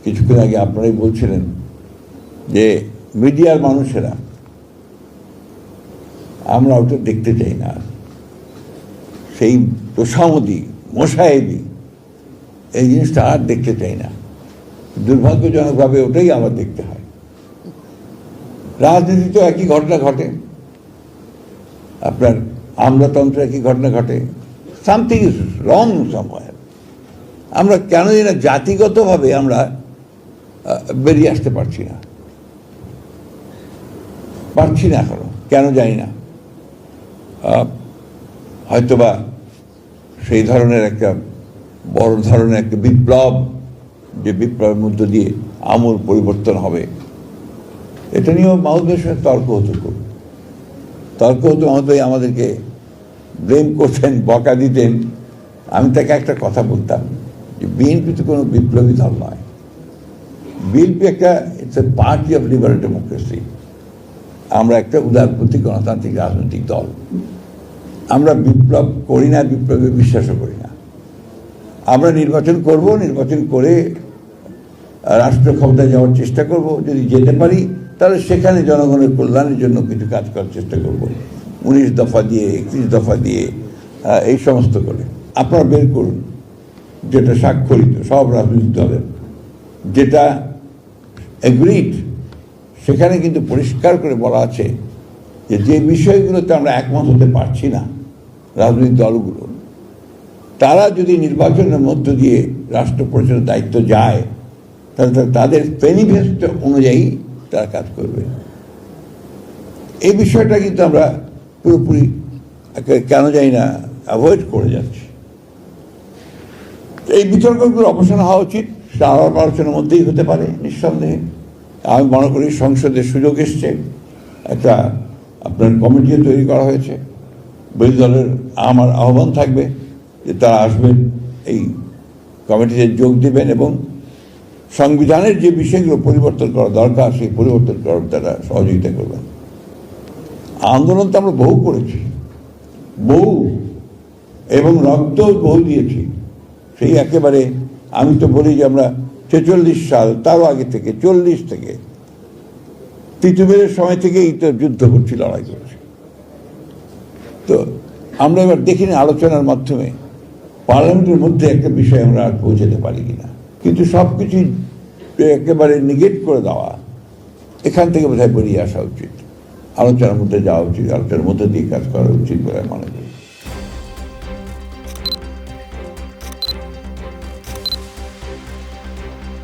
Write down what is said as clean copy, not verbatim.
কিছুক্ষণ আগে আপনারাই বলছিলেন যে মিডিয়ার মানুষেরা আমরা ওটা দেখতে চাই না, সেই তোষামদি মোসাহেবি এই জিনিসটা আর দেখতে চাই না। দুর্ভাগ্যজনকভাবে ওটাই আবার দেখতে হয়। রাজনীতিতেও একই ঘটনা ঘটে, আপনার আমলাতন্ত্রে একই ঘটনা ঘটে। Something is wrong somewhere. আমরা কেন জানি না জাতিগতভাবে আমরা বেরিয়ে আসতে পারছি না এখনো, কেন জানি না। হয়তোবা সেই ধরনের একটা বড় ধরনের একটা বিপ্লব, যে বিপ্লবের মধ্য দিয়ে আমূল পরিবর্তন হবে, এটা নিয়েও মাহমুদের সঙ্গে তর্ক হতো। মাহমুদ ভাই আমাদেরকে ব্লেম করতেন, বকা দিতেন। আমি তাকে একটা কথা বলতাম যে বিএনপি তো কোনো বিপ্লবী দল নয়, বিএনপি একটা it's a party of liberal democracy. আমরা একটা উদারপন্থী গণতান্ত্রিক রাজনৈতিক দল। আমরা বিপ্লব করি না, বিপ্লবে বিশ্বাসও করি না। আমরা নির্বাচন করব, নির্বাচন করে রাষ্ট্র ক্ষমতায় যাওয়ার চেষ্টা করব। যদি যেতে পারি তাহলে সেখানে জনগণের কল্যাণের জন্য কিছু কাজ করার চেষ্টা করব, 19 দফা দিয়ে, 31 দফা দিয়ে, এই সমস্ত করে। আপনারা বের করুন যেটা স্বাক্ষরিত সব রাজনৈতিক দলের, যেটা এগ্রিড, সেখানে কিন্তু পরিষ্কার করে বলা আছে যে যে বিষয়গুলোতে আমরা একমত হতে পারছি না রাজনৈতিক দলগুলো, তারা যদি নির্বাচনের মধ্য দিয়ে রাষ্ট্র পরিচালনার দায়িত্ব যায় তাহলে তাদের ম্যানিফেস্টো অনুযায়ী তারা কাজ করবে। এই বিষয়টা কিন্তু আমরা পুরোপুরি কেন জানি না অ্যাভয়েড করে যাচ্ছি। এই বিতর্কগুলোর অবসান হওয়া উচিত, সেটা আলাপ আলোচনার মধ্যেই হতে পারে নিঃসন্দেহে। আমি মনে করি সংসদের সুযোগ এসছে, একটা আপনার কমিটিও তৈরি করা হয়েছে। বিরোধী দলের আমার আহ্বান থাকবে যে তারা আসবেন, এই কমিটিতে যোগ দেবেন এবং সংবিধানের যে বিষয়গুলো পরিবর্তন করা দরকার সেই পরিবর্তন করার তারা সহযোগিতা করবেন। আন্দোলন তো আমরা বহু করেছি, এবং রক্ত বহু দিয়েছি। সেই একেবারে আমি তো বলি যে আমরা 46 সাল, তারও আগে থেকে 40 থেকে তিতুমিরের সময় থেকেই তো যুদ্ধ করছি, লড়াই করছি। তো আমরা এবার দেখিনি আলোচনার মাধ্যমে পার্লামেন্টের মধ্যে একটা বিষয় আমরা আর পৌঁছাতে পারি কিনা। কিন্তু সব কিছু একেবারে নিগেট করে দেওয়া, এখান থেকে বোধহয় বেরিয়ে আসা উচিত, আলোচনার মধ্যে যাওয়া উচিত, আলোচনার মধ্যে দিয়ে কাজ করা উচিত বলে মনে করি।